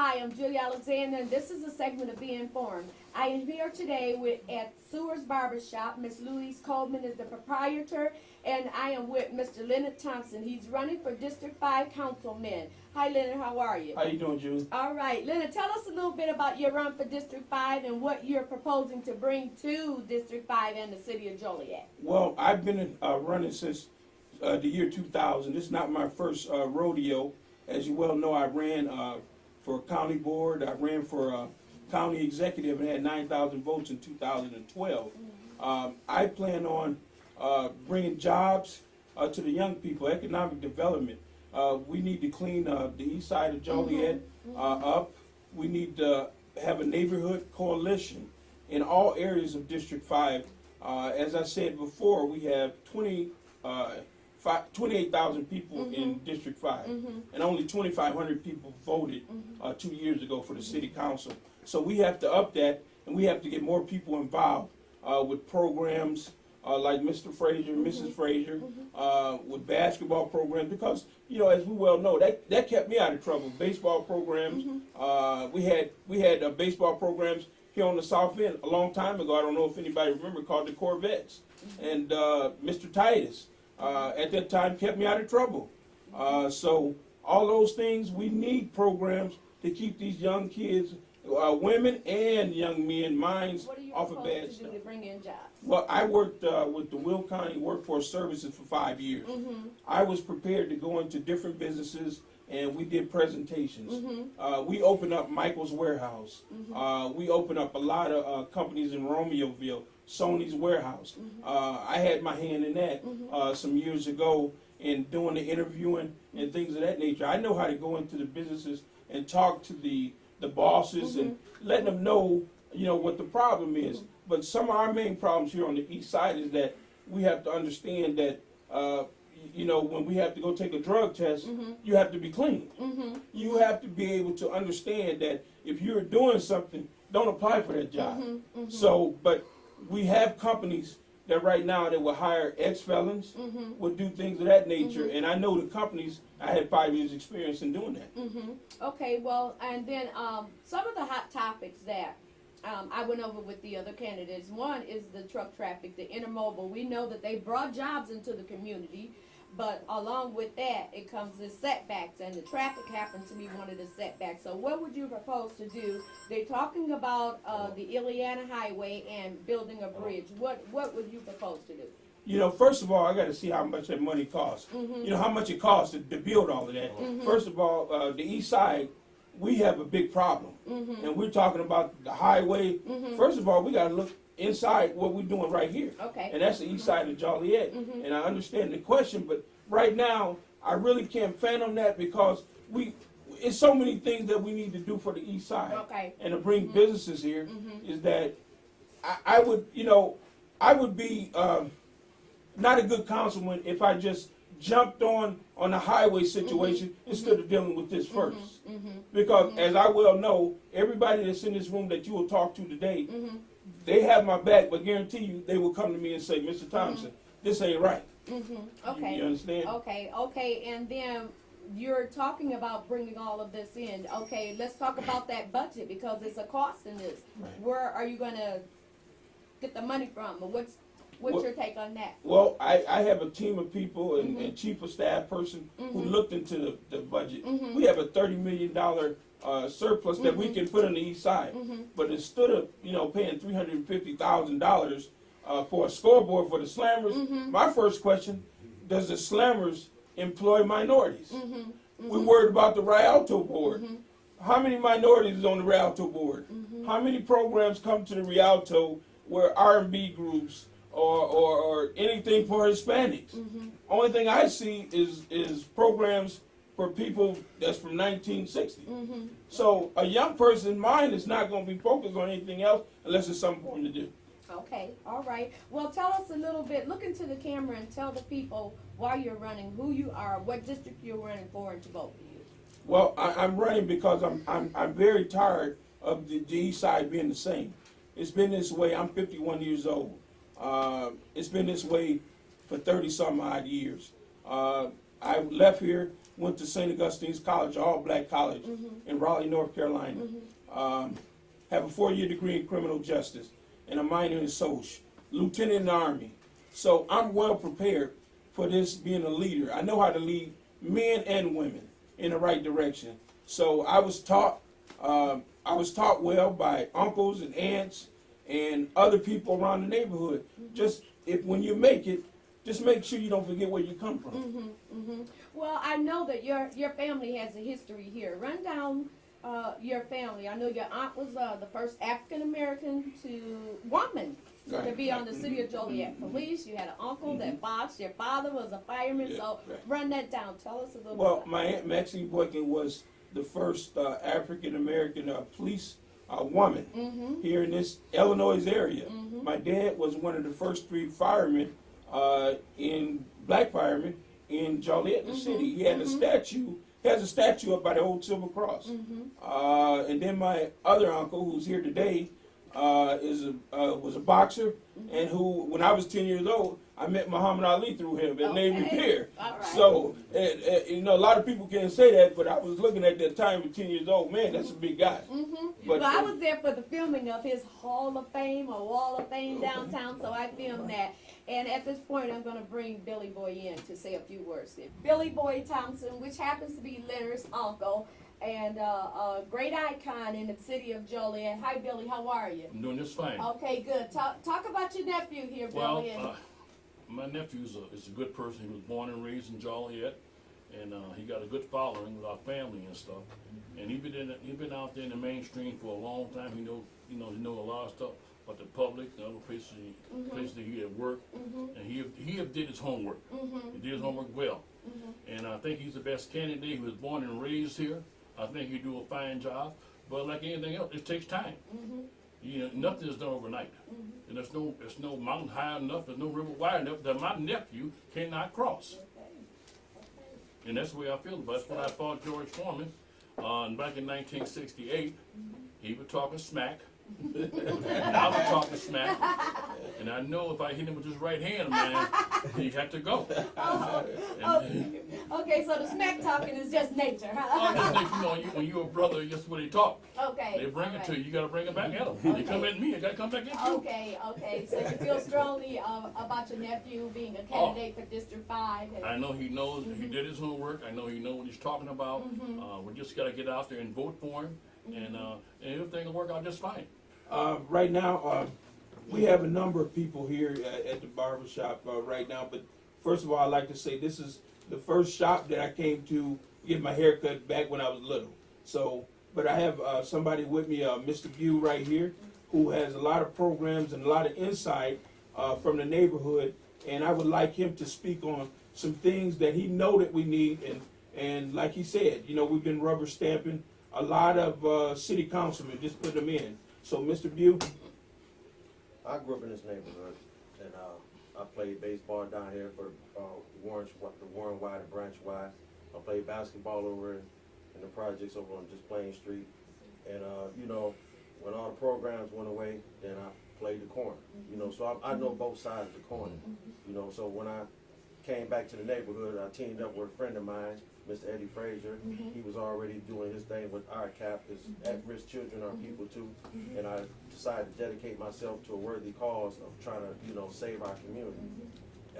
Hi, I'm Julie Alexander, and this is a segment of Be Informed. I am here today at Sewers Barbershop. Miss Louise Coleman is the proprietor, and I am with Mr. Leonard Thompson. He's running for District 5 Councilman. Hi, Leonard. How are you? How you doing, Julie? All right. Leonard, tell us a little bit about your run for District 5 and what you're proposing to bring to District 5 and the city of Joliet. Well, I've been running since the year 2000. This is not my first rodeo. As you well know, I ran for county board. I ran for county executive and had 9,000 votes in 2012. I plan on bringing jobs to the young people, economic development. We need to clean the east side of Joliet up. We need to have a neighborhood coalition in all areas of District 5. As I said before, we have 28,000 people in District 5, and only 2,500 people voted 2 years ago for the city council. So we have to up that, and we have to get more people involved with programs like Mr. Frazier, Mrs. Frazier, with basketball programs, because, you know, as we well know, that kept me out of trouble. Baseball programs, we had baseball programs here on the South End a long time ago. I don't know if anybody remember, called the Corvettes, and Mr. Titus at that time kept me out of trouble. So all those things, we need programs to keep these young kids, women and young men, minds off of bad stuff. What are you supposed to do to bring in jobs? Well, I worked with the Will County Workforce Services for 5 years. I was prepared to go into different businesses, and we did presentations. We opened up Michael's Warehouse. We opened up a lot of companies in Romeoville, Sony's Warehouse. I had my hand in that some years ago in doing the interviewing and things of that nature. I know how to go into the businesses and talk to the bosses and letting them know, you know, what the problem is. But some of our main problems here on the east side is that we have to understand that, you know, when we have to go take a drug test, you have to be clean. You have to be able to understand that if you're doing something, don't apply for that job. So, but we have companies that right now that will hire ex-felons, will do things of that nature, and I know the companies, I had 5 years experience in doing that. Okay, well, and then some of the hot topics that I went over with the other candidates. One is the truck traffic, the intermodal. We know that they brought jobs into the community, but along with that, it comes the setbacks, and the traffic happens to be one of the setbacks. So what would you propose to do? They're talking about the Ileana Highway and building a bridge. What would you propose to do? You know, first of all, I got to see how much that money costs. You know, how much it costs to build all of that. First of all, the east side, we have a big problem. And we're talking about the highway. First of all, we got to look inside what we're doing right here. And that's the east side of Joliet. And I understand the question, but right now, I really can't fathom that, because it's so many things that we need to do for the east side. And to bring businesses here is that I would, you know, I would be not a good councilman if I just jumped on the highway situation instead of dealing with this first. Because as I well know, everybody that's in this room that you will talk to today, they have my back, but guarantee you they will come to me and say, Mr. Thompson, this ain't right. Okay. You understand? Okay, and then you're talking about bringing all of this in. Okay, let's talk about that budget, because it's a cost in this. Where are you going to get the money from? Or what's your take on that? Well, I have a team of people and chief of staff person who looked into the budget. We have a $30 million surplus that we can put on the east side. But instead of, you know, paying $350,000 for a scoreboard for the slammers, my first question, does the slammers employ minorities? We're worried about the Rialto board. How many minorities is on the Rialto board? How many programs come to the Rialto where R&B groups or anything for Hispanics? Only thing I see is programs for people that's from 1960. So a young person's mind is not going to be focused on anything else unless it's something for them to do. Okay, all right. Well, tell us a little bit. Look into the camera and tell the people why you're running, who you are, what district you're running for, and to vote for you. Well, I'm running because I'm very tired of the east side being the same. It's been this way. I'm 51 years old. It's been this way for 30 some odd years. I left here went to St. Augustine's College, all black college in Raleigh, North Carolina. Have a 4-year degree in criminal justice and a minor in social. Lieutenant in the Army. So I'm well prepared for this being a leader. I know how to lead men and women in the right direction. So I was taught well by uncles and aunts and other people around the neighborhood. Just when you make it, just make sure you don't forget where you come from. Well, I know that your family has a history here. Run down your family. I know your aunt was the first African American woman to be on the City of Joliet Police. You had an uncle that boxed. Your father was a fireman. So run that down. Tell us a little bit. Well, my Aunt Maxine Boykin was the first African American police woman here in this Illinois area. My dad was one of the first 3 firemen black firemen in Joliet, the city. He had a statue. He has a statue up by the old Silver Cross. And then my other uncle, who's here today, was a boxer, and who, when I was 10 years old, I met Muhammad Ali through him at Navy Pier. Right. So, you know, a lot of people can't say that, but I was looking at that time at 10 years old. Man, that's a big guy. But well, I was there for the filming of his Hall of Fame or Wall of Fame downtown, so I filmed that. And at this point, I'm going to bring Billy Boy in to say a few words. Billy Boy Thompson, which happens to be Leonard's uncle, and a great icon in the city of Joliet. Hi, Billy. How are you? I'm doing just fine. Okay, good. Talk about your nephew here, Billy. Well, my nephew is a good person. He was born and raised in Joliet, and he got a good following with our family and stuff. And he been out there in the mainstream for a long time. He know a lot of stuff about the public, the other places that he had worked, and he have did his homework. He did his homework well, and I think he's the best candidate. He was born and raised here. I think he do a fine job, but like anything else, it takes time. You know, nothing is done overnight, and there's no mountain high enough, there's no river wide enough that my nephew cannot cross. And that's the way I feel about it. That's when I fought George Foreman back in 1968. He was talking smack. And I was talking smack, and I know if I hit him with his right hand, man, he had to go. Okay, so the smack talking is just nature, huh? I just think, you know, when you're a brother, that's what they talk. Okay. They bring it to you. You got to bring it back at them. They come at me. I got to come back at you. Okay. So you feel strongly about your nephew being a candidate for District 5? I know he knows. He did his homework. I know he knows what he's talking about. We just got to get out there and vote for him, and everything will work out just fine. Right now, we have a number of people here at the barber shop right now, but first of all, I'd like to say this is the first shop that I came to get my hair cut back when I was little. So, but I have somebody with me, Mr. Bew right here, who has a lot of programs and a lot of insight from the neighborhood, and I would like him to speak on some things that he know that we need, and like he said, you know, we've been rubber stamping a lot of city councilmen, just put them in. So, Mr. Bew? I grew up in this neighborhood, and I played baseball down here for the Warren Y, the Branch Y. I played basketball over in the projects over on just Plain Street. And, you know, when all the programs went away, then I played the corner. You know, so I know both sides of the corner. You know, so when I came back to the neighborhood, I teamed up with a friend of mine, Mr. Eddie Frazier. He was already doing his thing with our cap, his at-risk children are people too. And I decided to dedicate myself to a worthy cause of trying to, you know, save our community.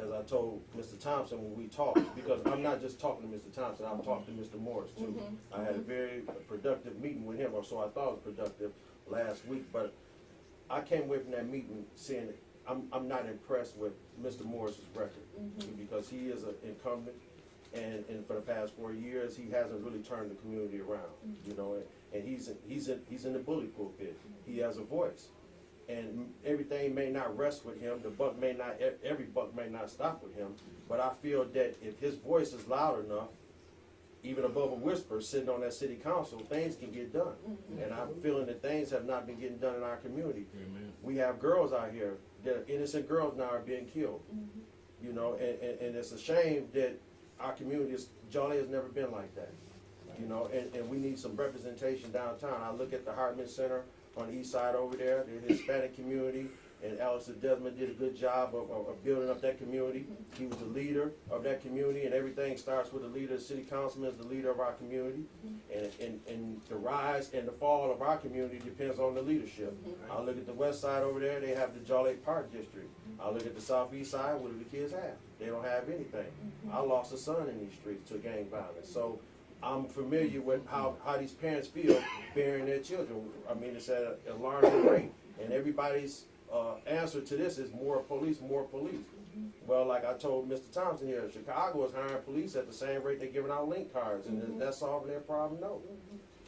As I told Mr. Thompson when we talked, because I'm not just talking to Mr. Thompson, I've talked to Mr. Morris too. I had a very productive meeting with him, or so I thought it was productive last week, but I came away from that meeting saying that I'm not impressed with Mr. Morris's record, because he is an incumbent. And for the past 4 years, he hasn't really turned the community around, you know. And he's in the bully pulpit. He has a voice, and everything may not rest with him. Every buck may not stop with him. But I feel that if his voice is loud enough, even above a whisper, sitting on that city council, things can get done. And I'm feeling that things have not been getting done in our community. We have girls out here that are innocent girls now are being killed, you know. And it's a shame that our community, Joliet has never been like that, you know, and we need some representation downtown. I look at the Hartman Center on the east side over there, the Hispanic community, and Alistair Desmond did a good job of building up that community. He was the leader of that community, and everything starts with the leader. The city councilman is the leader of our community, and the rise and the fall of our community depends on the leadership. I look at the west side over there, they have the Jolly Park district. I look at the southeast side, what do the kids have? They don't have anything. I lost a son in these streets to gang violence. So I'm familiar with how these parents feel bearing their children. I mean, it's at an alarming rate, and everybody's answer to this is more police, more police. Well, like I told Mr. Thompson here, Chicago is hiring police at the same rate they're giving out link cards, and is that solving their problem? No.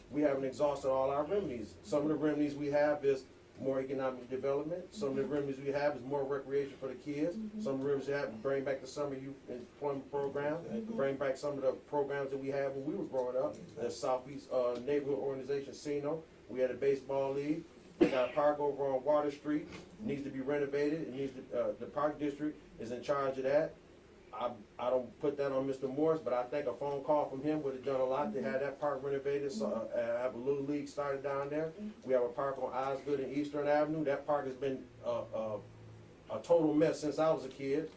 We haven't exhausted all our remedies. Some of the remedies we have is more economic development. Some of the remedies we have is more recreation for the kids. Some of the remedies we have is bring back the summer youth employment program, bring back some of the programs that we had when we were growing up. The Southeast Neighborhood Organization, SENO. We had a baseball league. We got a park over on Water Street. It needs to be renovated. It needs to, the park district is in charge of that. I don't put that on Mr. Morris, but I think a phone call from him would have done a lot to have that park renovated. So I have a little league started down there. We have a park on Osgood and Eastern Avenue. That park has been a total mess since I was a kid,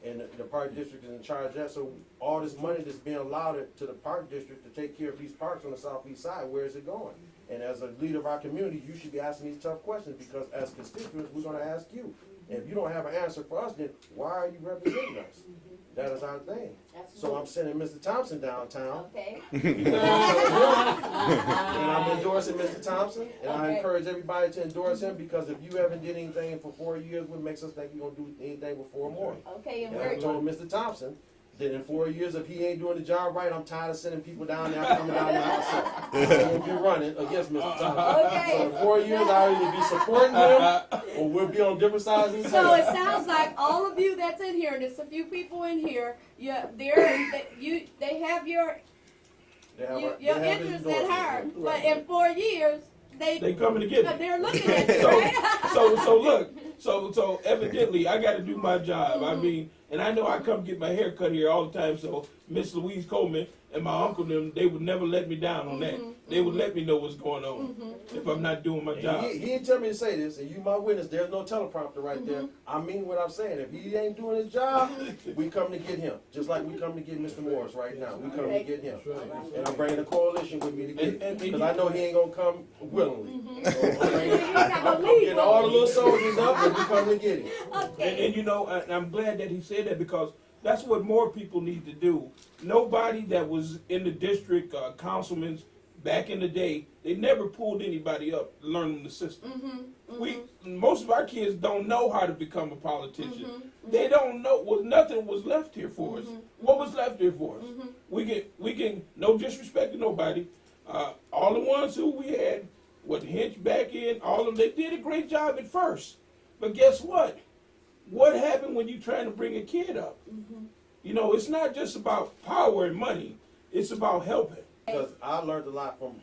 and the park district is in charge of that. So all this money that's being allowed to the park district to take care of these parks on the southeast side, where is it going? And as a leader of our community, you should be asking these tough questions, because as constituents, we're going to ask you. And if you don't have an answer for us, then why are you representing us? That is our thing. Absolutely. So I'm sending Mr. Thompson downtown. Okay. And I'm endorsing Mr. Thompson, and I encourage everybody to endorse him, because if you haven't did anything for 4 years, what makes us think you're going to do anything with 4 more? Okay, and I told Mr. Thompson that in 4 years, if he ain't doing the job right, I'm tired of sending people down there. I'm coming down there myself. I won't be running against Mr. Thompson. Okay. So in 4 years, I'll either be supporting him, or we'll be on different sides of the So it sounds like all of you that's in here, and there's a few people in here, they have your interest at heart, but in 4 years, they coming to get it. They're looking at it, right? So look, so evidently I got to do my job. I mean, and I know I come get my hair cut here all the time. So Miss Louise Coleman and my uncle them, they would never let me down on that. They would let me know what's going on if I'm not doing my job. He didn't tell me to say this, and you my witness. There's no teleprompter right there. I mean what I'm saying. If he ain't doing his job, we come to get him. Just like we come to get Mr. Morris right now. We come to get him. And I'm bringing a coalition with me to get him. Because I know he ain't going to come willingly. So I'm getting all the little soldiers up, and we come to get him. And you know, I'm glad that he said that, because that's what more people need to do. Nobody that was in the district, councilmen back in the day, they never pulled anybody up learning the system. Most of our kids don't know how to become a politician. They don't know. Nothing was left here for us. What was left here for us? We can no disrespect to nobody. All the ones who we had, Hinch back in, all of them, they did a great job at first. But guess what? What happened when you're trying to bring a kid up? You know, it's not just about power and money. It's about helping. Because I learned a lot from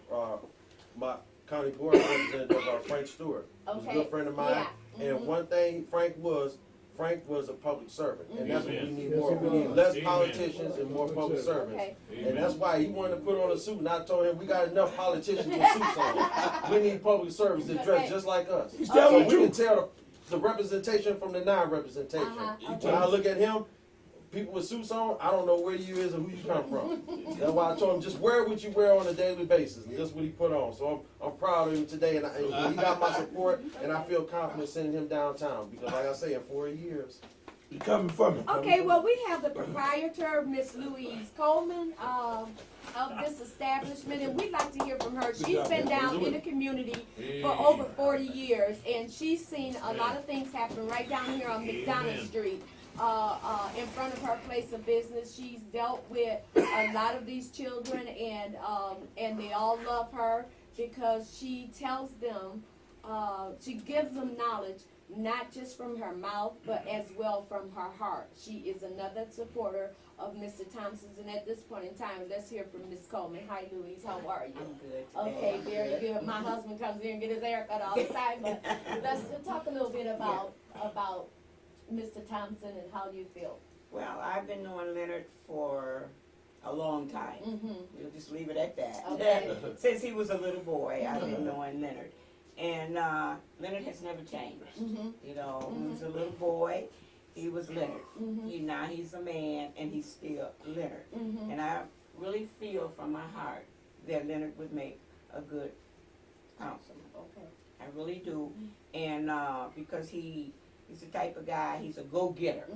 my county board representative, Frank Stewart. He's a good friend of mine. Yeah. And one thing Frank was a public servant. And that's what we need more. We need less politicians and more public servants. And that's why he wanted to put on a suit. And I told him, we got enough politicians with suits on. We need public servants that dress just like us. So we can tell the representation from the non-representation. When I look at him, people with suits on, I don't know where you is or who you come from. That's why I told him, just wear what you wear on a daily basis. And that's what he put on. So I'm proud of him today, and he got my support, and I feel confident sending him downtown. Because like I say, in 4 years, he's coming from me. Okay, well, we have the proprietor, Miss Louise Coleman, of this establishment, and we'd like to hear from her. She's been down in the community for over 40 years, and she's seen a lot of things happen right down here on McDonough Street. In front of her place of business. She's dealt with a lot of these children, and they all love her because she tells them, she gives them knowledge, not just from her mouth, but as well from her heart. She is another supporter of Mr. Thompson's, and at this point in time, let's hear from Ms. Coleman. Hi, Louise, how are you? I'm good. Okay, very good. My husband comes here and get his hair cut all the time, but let's talk a little bit about Mr. Thompson and how you feel. Well, I've been knowing Leonard for a long time. We'll just leave it at that. Okay. Since he was a little boy, I've been knowing Leonard. And Leonard has never changed. You know, when he was a little boy, he was Leonard. Now he's a man, and he's still Leonard. And I really feel from my heart that Leonard would make a good councilman. Okay. I really do. And because he's the type of guy, he's a go-getter.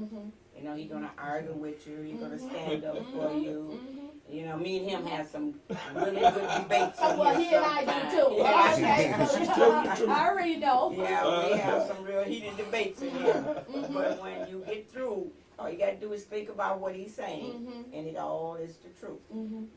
You know, he's gonna argue with you, he's gonna stand up for you. You know, me and him have some really good debates. Well, he and I do too. Yeah. Okay, She's telling the truth. I already know. Yeah, we have some real heated debates in here. But when you get through, all you gotta do is think about what he's saying, and it all is the truth.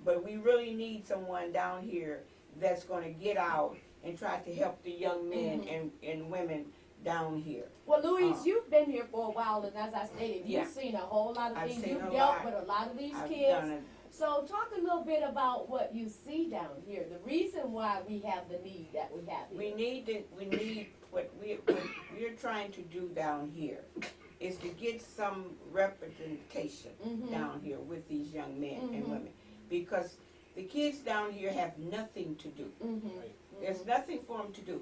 But we really need someone down here that's gonna get out and try to help the young men and women down here. Well, Louise, you've been here for a while, and as I stated, Yeah. you've seen a whole lot of I've things. seen You've a dealt lot. with a lot of these I've kids. done it. So talk a little bit about what you see down here, the reason why we have the need that we have We here. need what we're trying to do down here is to get some representation down here with these young men and women, because the kids down here have nothing to do. There's nothing for them to do.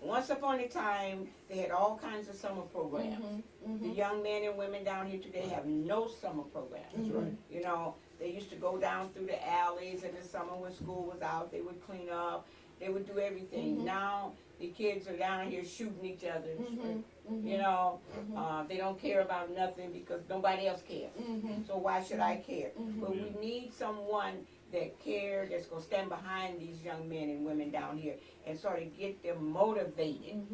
Once upon a time, they had all kinds of summer programs. The young men and women down here today have no summer programs. That's right. You know, they used to go down through the alleys in the summer when school was out. They would clean up. They would do everything. Now the kids are down here shooting each other. You know, they don't care about nothing because nobody else cares. So why should I care? But we need someone that cares, that's going to stand behind these young men and women down here and sort of get them motivated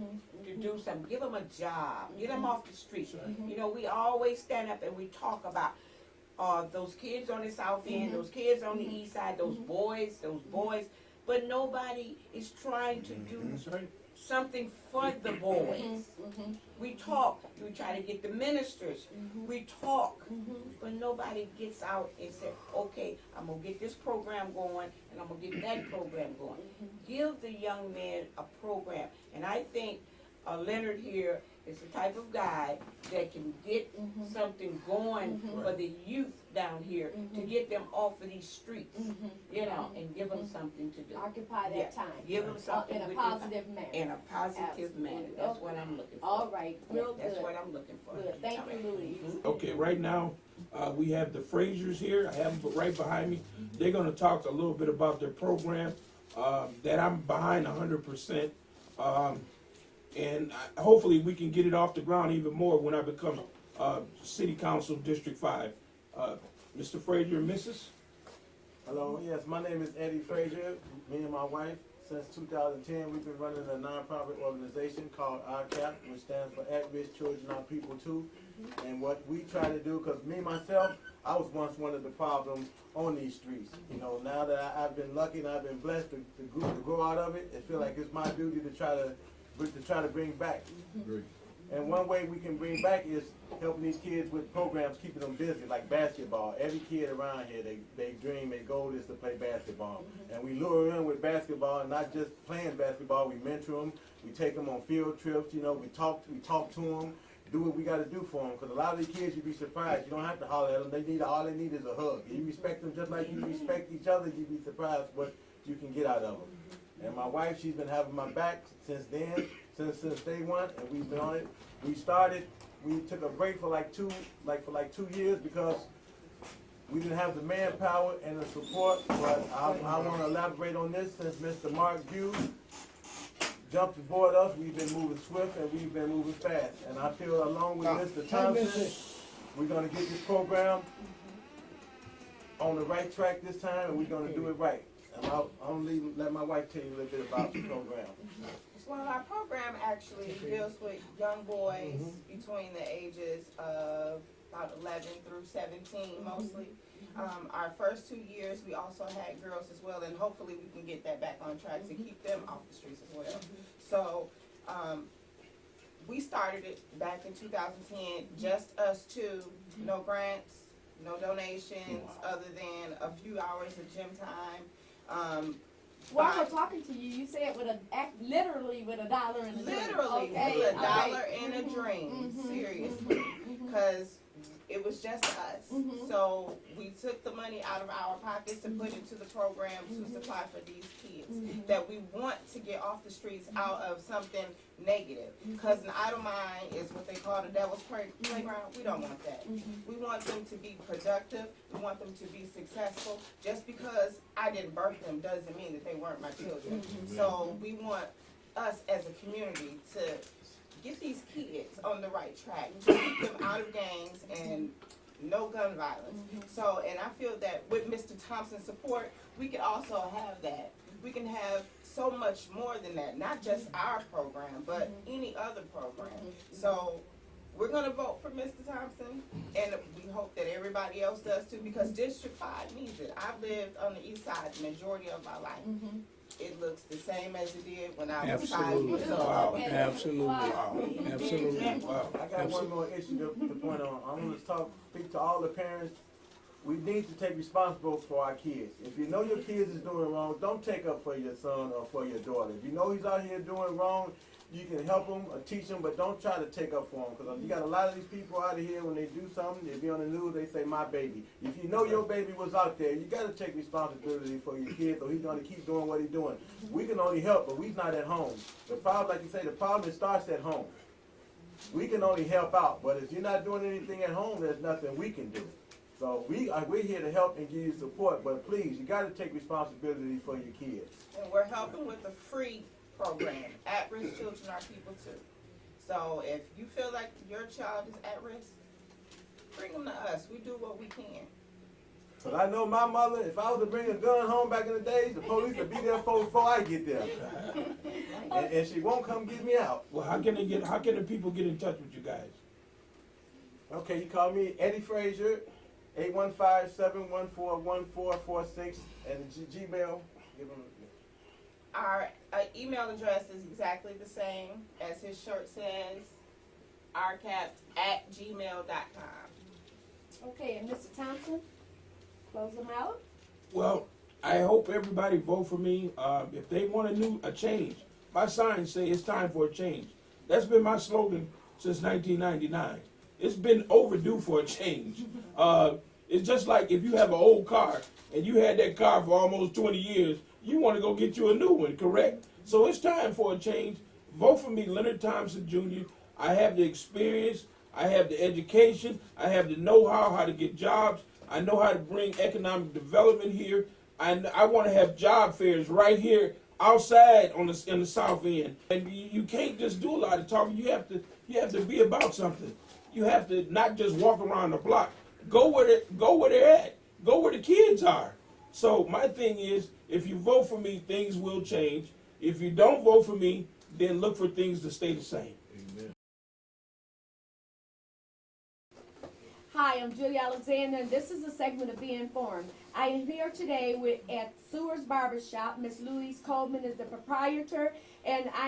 to do something. Give them a job. Get them off the street. You know, we always stand up and we talk about those kids on the south end, those kids on the east side, those boys, but nobody is trying to do That's right. something for the boys. We talk, we try to get the ministers, we talk, but nobody gets out and says, okay, I'm going to get this program going and I'm going to get that program going. Give the young men a program. And I think Leonard here is the type of guy that can get something going for the youth down here to get them off of these streets, you know, and give them something to do. Occupy that Yeah. time. Give them something in a with their time. positive manner. In a positive manner. Absolutely. That's what I'm looking for. All right, real That's good. what I'm looking for. Good. Thank you, Louise. Okay, right now, we have the Fraziers here. I have them right behind me. They're gonna talk a little bit about their program, that I'm behind 100%. And hopefully we can get it off the ground even more when I become, City Council District 5. Mr. Frazier and Mrs.? Hello, yes, my name is Eddie Frazier. Me and my wife, since 2010, we've been running a nonprofit organization called RCAP, which stands for At-Risk Children Our People Too. And what we try to do, because me myself, I was once one of the problems on these streets. You know, now that I've been lucky and I've been blessed to grow out of it, I feel like it's my duty to try to bring back. And one way we can bring back is helping these kids with programs, keeping them busy, like basketball. Every kid around here, they dream, their goal is to play basketball. And we lure them in with basketball, and not just playing basketball, we mentor them, we take them on field trips, you know, we talk to them, do what we got to do for them. Because a lot of these kids, you'd be surprised, you don't have to holler at them, all they need is a hug. If you respect them just like you respect each other, you'd be surprised what you can get out of them. And my wife, she's been having my back since then, since day one, and we've been on it. We took a break for like 2 years because we didn't have the manpower and the support, but I want to elaborate on this. Since Mr. Mark Hughes jumped aboard us, we've been moving swift and we've been moving fast. And I feel along with Mr. Thompson, we're going to get this program on the right track this time, and we're going to do it right. And I'll let my wife tell you a little bit about the program. Well, our program actually deals with young boys between the ages of about 11 through 17 mostly. Our first 2 years, we also had girls as well, and hopefully we can get that back on track to keep them off the streets as well. So we started it back in 2010, just us two, no grants, no donations, other than a few hours of gym time. While I'm talking to you, you said literally with $1 in a dream. Literally, Okay, with all right. $1 in a dream, seriously. Because it was just us. So we took the money out of our pockets to put into the program to supply for these kids that we want to get off the streets out of something negative. Because an idle mind is what they call the devil's playground. We don't want that. We want them to be productive. We want them to be successful. Just because I didn't birth them doesn't mean that they weren't my children. So we want us as a community to get these kids on the right track, keep them out of gangs and no gun violence. So, and I feel that with Mr. Thompson's support, we can also have that. We can have so much more than that, not just our program, but any other program. So we're gonna vote for Mr. Thompson, and we hope that everybody else does too, because District 5 needs it. I've lived on the east side the majority of my life. It looks the same as it did when I was 5 years old. Wow. Absolutely. Wow. Absolutely. Wow. I got one more issue to point on. I want to speak to all the parents. We need to take responsibility for our kids. If you know your kids is doing wrong, don't take up for your son or for your daughter. If you know he's out here doing wrong, you can help him or teach him, but don't try to take up for him. Because you got a lot of these people out of here, when they do something, they be on the news, they say, my baby. If you know your baby was out there, you got to take responsibility for your kid, or he's going to keep doing what he's doing. We can only help, but we're not at home. The problem, like you say, the problem starts at home. We can only help out, but if you're not doing anything at home, there's nothing we can do. So we're here to help and give you support, but please, you got to take responsibility for your kids. And we're helping with the free program. At-risk children are people too. So if you feel like your child is at risk, bring them to us. We do what we can. But I know my mother, if I was to bring a gun home back in the days, the police would be there before I get there. And she won't come get me out. Well, how can the people get in touch with you guys? Okay, you call me Eddie Frazier, 815-714-1446, and the Gmail. Give them. Our email address is exactly the same as his shirt says, rcaps@gmail.com. Okay, and Mr. Thompson, close them out. Well, I hope everybody vote for me. If they want a change, my signs say it's time for a change. That's been my slogan since 1999. It's been overdue for a change. It's just like if you have an old car and you had that car for almost 20 years, you want to go get you a new one, correct? So it's time for a change. Vote for me, Leonard Thompson Jr. I have the experience, I have the education, I have the know-how how to get jobs, I know how to bring economic development here, and I want to have job fairs right here outside in the South End. And you can't just do a lot of talking. You have to be about something. You have to not just walk around the block. Go where they're at. Go where the kids are. So my thing is, if you vote for me, things will change. If you don't vote for me, then look for things to stay the same. Amen. Hi, I'm Julie Alexander, and this is a segment of Be Informed. I am here today at Sewers Barbershop. Miss Louise Coleman is the proprietor, and I